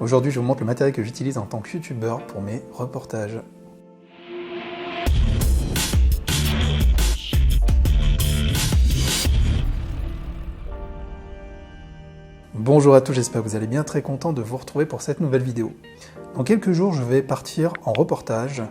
Aujourd'hui, je vous montre le matériel que j'utilise en tant que youtubeur pour mes reportages. Bonjour à tous, j'espère que vous allez bien, très content de vous retrouver pour cette nouvelle vidéo. Dans quelques jours, je vais partir en reportage,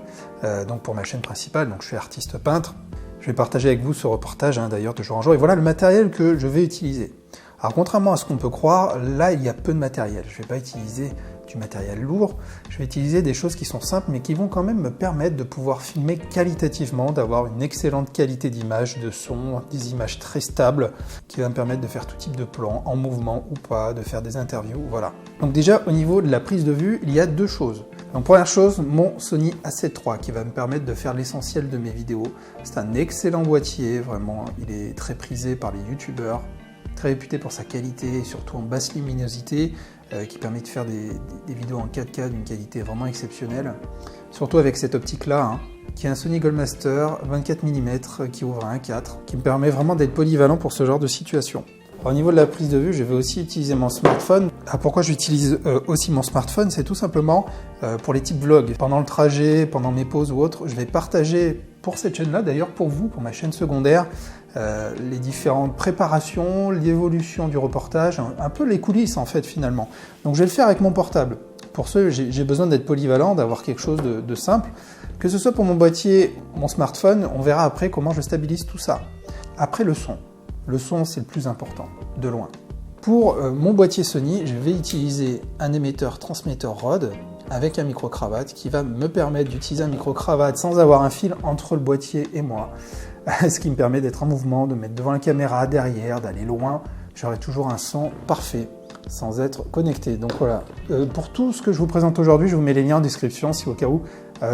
donc pour ma chaîne principale, donc je suis artiste peintre. Je vais partager avec vous ce reportage d'ailleurs de jour en jour, et voilà le matériel que je vais utiliser. Alors contrairement à ce qu'on peut croire, là il y a peu de matériel. Je ne vais pas utiliser du matériel lourd, je vais utiliser des choses qui sont simples mais qui vont quand même me permettre de pouvoir filmer qualitativement, d'avoir une excellente qualité d'image, de son, des images très stables qui va me permettre de faire tout type de plans, en mouvement ou pas, de faire des interviews, voilà. Donc déjà au niveau de la prise de vue, il y a deux choses. Donc première chose, mon Sony A7 III qui va me permettre de faire l'essentiel de mes vidéos. C'est un excellent boîtier, vraiment, il est très prisé par les youtubeurs, très réputé pour sa qualité et surtout en basse luminosité, qui permet de faire des vidéos en 4K d'une qualité vraiment exceptionnelle. Surtout avec cette optique-là, qui est un Sony Goldmaster 24 mm qui ouvre à 1.4, qui me permet vraiment d'être polyvalent pour ce genre de situation. Alors, au niveau de la prise de vue, je vais aussi utiliser mon smartphone. Pourquoi j'utilise aussi mon smartphone? C'est tout simplement pour les types vlogs. Pendant le trajet, pendant mes pauses ou autres, je vais partager pour cette chaîne-là, d'ailleurs pour vous, pour ma chaîne secondaire, les différentes préparations, l'évolution du reportage, un peu les coulisses en fait finalement. Donc je vais le faire avec mon portable. Pour ce, j'ai besoin d'être polyvalent, d'avoir quelque chose de simple. Que ce soit pour mon boîtier, mon smartphone, on verra après comment je stabilise tout ça. Après le son. Le son c'est le plus important, de loin. Pour mon boîtier Sony, je vais utiliser un émetteur-transmetteur Rode avec un micro-cravate qui va me permettre d'utiliser un micro-cravate sans avoir un fil entre le boîtier et moi. Ce qui me permet d'être en mouvement, de mettre devant la caméra, derrière, d'aller loin. J'aurai toujours un son parfait, sans être connecté. Donc voilà, pour tout ce que je vous présente aujourd'hui, je vous mets les liens en description si au cas où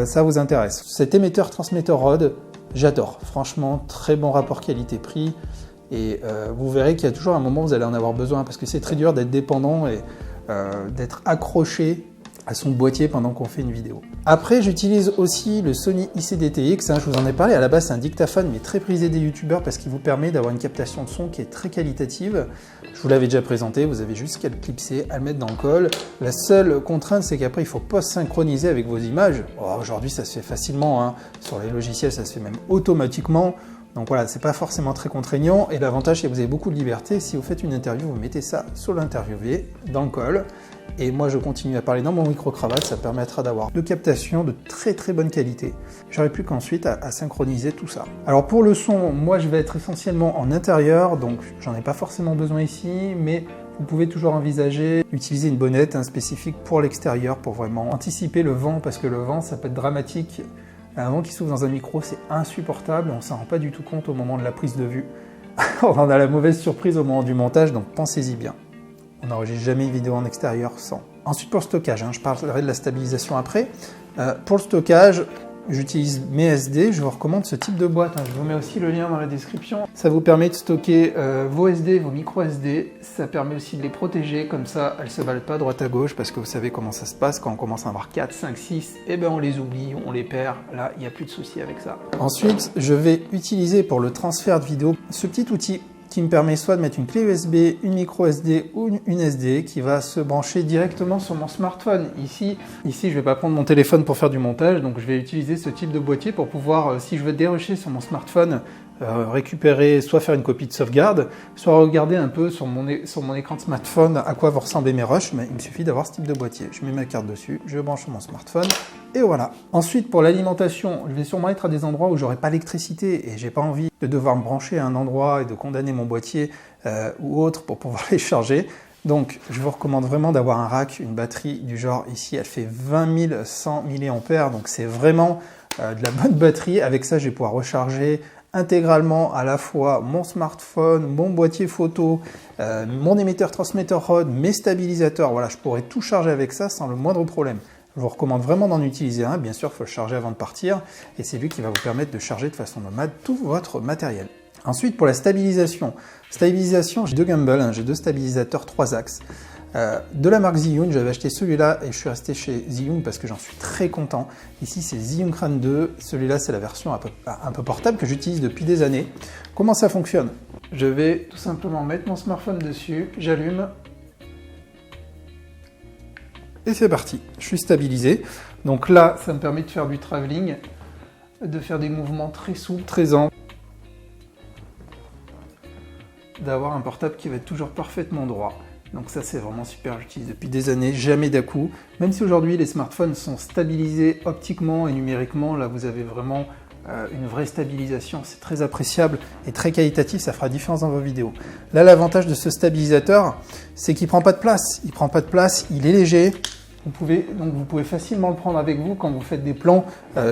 ça vous intéresse. Cet émetteur-transmetteur Rode, j'adore. Franchement, très bon rapport qualité-prix. Et vous verrez qu'il y a toujours un moment où vous allez en avoir besoin, parce que c'est très dur d'être dépendant et d'être accroché à son boîtier pendant qu'on fait une vidéo. Après, j'utilise aussi le Sony IC-DTX, je vous en ai parlé, à la base c'est un dictaphone mais très prisé des youtubeurs parce qu'il vous permet d'avoir une captation de son qui est très qualitative. Je vous l'avais déjà présenté, vous avez juste qu'à le clipser, à le mettre dans le col. La seule contrainte c'est qu'après il faut pas synchroniser avec vos images. Aujourd'hui ça se fait facilement, sur les logiciels ça se fait même automatiquement. Donc voilà, c'est pas forcément très contraignant et l'avantage c'est que vous avez beaucoup de liberté. Si vous faites une interview, vous mettez ça sur l'interviewé, dans le col. Et moi je continue à parler dans mon micro-cravate, ça permettra d'avoir de captations de très très bonne qualité. J'aurai plus qu'ensuite à synchroniser tout ça. Alors pour le son, moi je vais être essentiellement en intérieur, donc j'en ai pas forcément besoin ici, mais vous pouvez toujours envisager d'utiliser une bonnette spécifique pour l'extérieur pour vraiment anticiper le vent, parce que le vent ça peut être dramatique. Un vent qui souffle dans un micro, c'est insupportable, on ne s'en rend pas du tout compte au moment de la prise de vue. On en a la mauvaise surprise au moment du montage, donc pensez-y bien. On n'enregistre jamais une vidéo en extérieur sans. Ensuite pour le stockage, je parlerai de la stabilisation après. Pour le stockage, j'utilise mes SD, je vous recommande ce type de boîte, je vous mets aussi le lien dans la description. Ça vous permet de stocker vos SD, vos micro SD, ça permet aussi de les protéger, comme ça elles ne se baladent pas droite à gauche, parce que vous savez comment ça se passe, quand on commence à avoir 4, 5, 6, et ben on les oublie, on les perd, là il n'y a plus de souci avec ça. Ensuite, je vais utiliser pour le transfert de vidéo ce petit outil qui me permet soit de mettre une clé USB, une micro SD ou une SD qui va se brancher directement sur mon smartphone. Ici je ne vais pas prendre mon téléphone pour faire du montage, donc je vais utiliser ce type de boîtier pour pouvoir, si je veux dérocher sur mon smartphone, récupérer, soit faire une copie de sauvegarde, soit regarder un peu sur mon écran de smartphone à quoi vont ressembler mes rushs, mais il me suffit d'avoir ce type de boîtier. Je mets ma carte dessus, je branche sur mon smartphone, et voilà. Ensuite, pour l'alimentation, je vais sûrement être à des endroits où j'aurai pas l'électricité et j'ai pas envie de devoir me brancher à un endroit et de condamner mon boîtier ou autre pour pouvoir les charger. Donc, je vous recommande vraiment d'avoir un rack, une batterie du genre ici, elle fait 20 100 mAh, donc c'est vraiment de la bonne batterie. Avec ça, je vais pouvoir recharger intégralement à la fois mon smartphone, mon boîtier photo, mon émetteur-transmetteur Rode, mes stabilisateurs. Voilà, je pourrais tout charger avec ça sans le moindre problème. Je vous recommande vraiment d'en utiliser un. Bien sûr, il faut le charger avant de partir et c'est lui qui va vous permettre de charger de façon nomade tout votre matériel. Ensuite, pour la stabilisation. Stabilisation, j'ai deux gimbals, j'ai deux stabilisateurs 3 axes. De la marque Zhiyun, j'avais acheté celui-là et je suis resté chez Zhiyun parce que j'en suis très content. Ici c'est Zhiyun Crane 2, celui-là c'est la version un peu portable que j'utilise depuis des années. Comment ça fonctionne? Je vais tout simplement mettre mon smartphone dessus, j'allume. Et c'est parti, je suis stabilisé. Donc là, ça me permet de faire du travelling, de faire des mouvements très souples, très amples, d'avoir un portable qui va être toujours parfaitement droit. Donc ça, c'est vraiment super, j'utilise depuis des années, jamais d'à-coup. Même si aujourd'hui les smartphones sont stabilisés optiquement et numériquement, là vous avez vraiment une vraie stabilisation, c'est très appréciable et très qualitatif, ça fera différence dans vos vidéos. Là, l'avantage de ce stabilisateur, c'est qu'il ne prend pas de place. Il prend pas de place, il est léger. Vous pouvez facilement le prendre avec vous quand vous faites des plans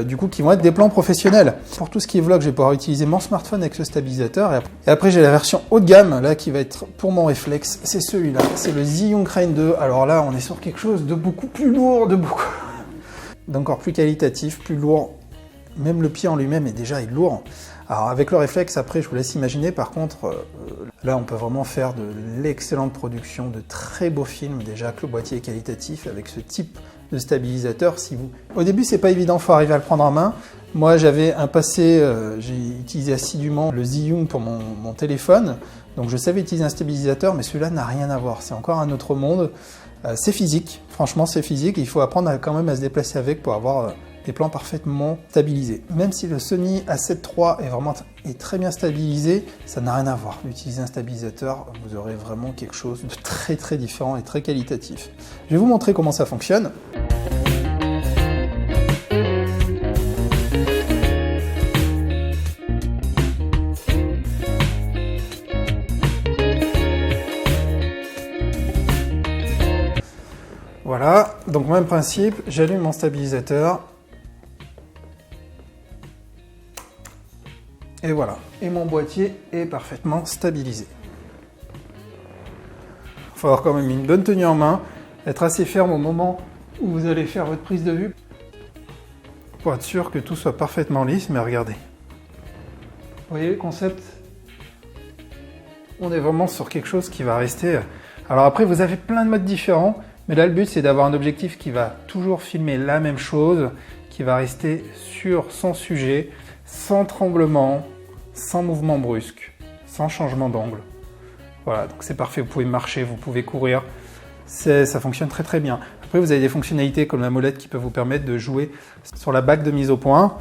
du coup qui vont être des plans professionnels. Pour tout ce qui est vlog, je vais pouvoir utiliser mon smartphone avec ce stabilisateur. Et après j'ai la version haut de gamme là qui va être pour mon réflexe. C'est celui-là, c'est le Zhiyun Crane 2. Alors là, on est sur quelque chose de beaucoup plus lourd, d'encore plus qualitatif, plus lourd. Même le pied en lui-même est déjà lourd. Alors avec le réflexe, après je vous laisse imaginer, par contre, là on peut vraiment faire de l'excellente production, de très beaux films, déjà que le boîtier est qualitatif avec ce type de stabilisateur. Au début c'est pas évident, il faut arriver à le prendre en main. Moi j'avais un passé, j'ai utilisé assidûment le Zhiyun pour mon téléphone, donc je savais utiliser un stabilisateur, mais celui-là n'a rien à voir, c'est encore un autre monde. C'est physique, franchement c'est physique, il faut apprendre quand même à se déplacer avec pour avoir des plans parfaitement stabilisés. Même si le Sony A7 III est très bien stabilisé, ça n'a rien à voir. D'utiliser un stabilisateur, vous aurez vraiment quelque chose de très très différent et très qualitatif. Je vais vous montrer comment ça fonctionne. Voilà, donc même principe, j'allume mon stabilisateur. Et voilà, et mon boîtier est parfaitement stabilisé. Il faut avoir quand même une bonne tenue en main, être assez ferme au moment où vous allez faire votre prise de vue pour être sûr que tout soit parfaitement lisse, mais regardez. Vous voyez le concept? On est vraiment sur quelque chose qui va rester... Alors après, vous avez plein de modes différents, mais là le but c'est d'avoir un objectif qui va toujours filmer la même chose, qui va rester sur son sujet, sans tremblement, sans mouvement brusque, sans changement d'angle. Voilà, donc c'est parfait, vous pouvez marcher, vous pouvez courir, ça fonctionne très très bien. Après vous avez des fonctionnalités comme la molette qui peuvent vous permettre de jouer sur la bague de mise au point.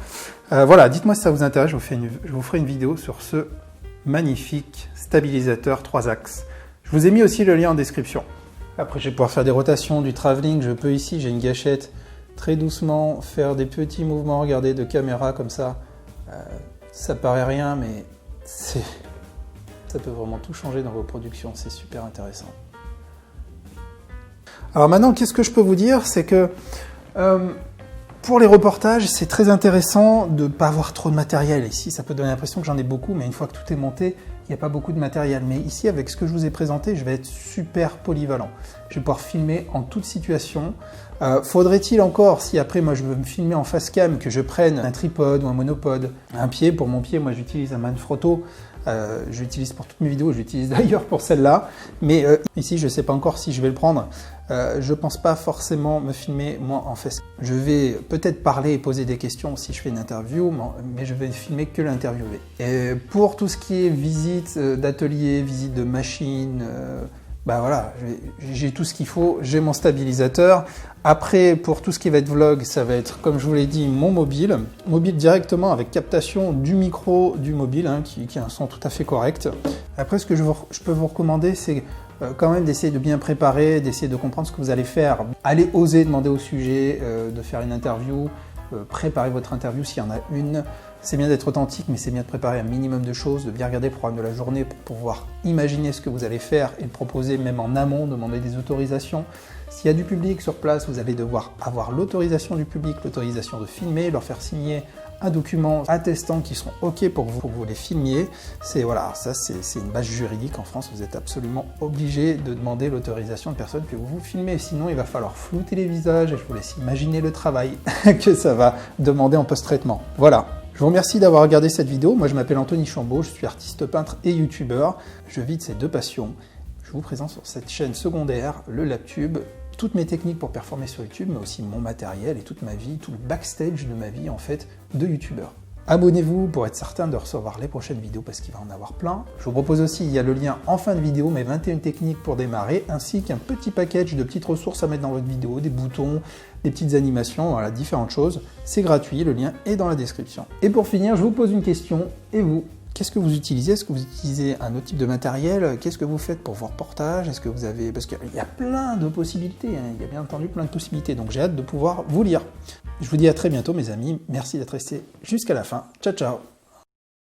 Voilà, dites-moi si ça vous intéresse, je vous ferai une vidéo sur ce magnifique stabilisateur 3 axes. Je vous ai mis aussi le lien en description. Après je vais pouvoir faire des rotations, du travelling, je peux ici, j'ai une gâchette, très doucement faire des petits mouvements, regardez, de caméra comme ça. Ça paraît rien, mais ça peut vraiment tout changer dans vos productions, c'est super intéressant. Alors maintenant, qu'est-ce que je peux vous dire? C'est que pour les reportages, c'est très intéressant de ne pas avoir trop de matériel. Ici, ça peut donner l'impression que j'en ai beaucoup, mais une fois que tout est monté, il n'y a pas beaucoup de matériel. Mais ici, avec ce que je vous ai présenté, je vais être super polyvalent. Je vais pouvoir filmer en toute situation. Faudrait-il encore, si après moi je veux me filmer en face cam, que je prenne un tripode ou un monopode, un pied? Pour mon pied, moi j'utilise un Manfrotto. Je l'utilise pour toutes mes vidéos, je l'utilise d'ailleurs pour celle-là. Mais ici, je ne sais pas encore si je vais le prendre. Je ne pense pas forcément me filmer moi en face. Je vais peut-être parler et poser des questions si je fais une interview, mais je vais filmer que l'interviewé. Et pour tout ce qui est visite d'atelier, visite de machine, bah voilà, j'ai tout ce qu'il faut, j'ai mon stabilisateur. Après, pour tout ce qui va être vlog, ça va être, comme je vous l'ai dit, mon mobile directement avec captation du micro du mobile, hein, qui a un son tout à fait correct. Après, ce que je peux vous recommander, c'est quand même d'essayer de bien préparer, d'essayer de comprendre ce que vous allez faire. Allez oser demander au sujet de faire une interview, préparez votre interview s'il y en a une. C'est bien d'être authentique, mais c'est bien de préparer un minimum de choses, de bien regarder le programme de la journée pour pouvoir imaginer ce que vous allez faire et le proposer même en amont, demander des autorisations. S'il y a du public sur place, vous allez devoir avoir l'autorisation du public, l'autorisation de filmer, leur faire signer un document attestant qu'ils seront OK pour que vous les filmiez. Voilà, ça c'est une base juridique en France, vous êtes absolument obligé de demander l'autorisation de personne que vous filmez, sinon il va falloir flouter les visages et je vous laisse imaginer le travail que ça va demander en post-traitement. Voilà. Je vous remercie d'avoir regardé cette vidéo. Moi je m'appelle Anthony Chambaud, je suis artiste peintre et youtubeur. Je vis de ces deux passions. Je vous présente sur cette chaîne secondaire, le LabTube, toutes mes techniques pour performer sur YouTube, mais aussi mon matériel et toute ma vie, tout le backstage de ma vie en fait de youtubeur. Abonnez-vous pour être certain de recevoir les prochaines vidéos parce qu'il va en avoir plein. Je vous propose aussi, il y a le lien en fin de vidéo, mes 21 techniques pour démarrer, ainsi qu'un petit package de petites ressources à mettre dans votre vidéo, des boutons, des petites animations, voilà, différentes choses. C'est gratuit, le lien est dans la description. Et pour finir, je vous pose une question, et vous ? Qu'est-ce que vous utilisez? Est-ce que vous utilisez un autre type de matériel? Qu'est-ce que vous faites pour vos reportages? Est-ce que vous avez... Parce qu'il y a plein de possibilités, hein. Il y a bien entendu plein de possibilités, donc j'ai hâte de pouvoir vous lire. Je vous dis à très bientôt mes amis, merci d'être restés jusqu'à la fin. Ciao ciao.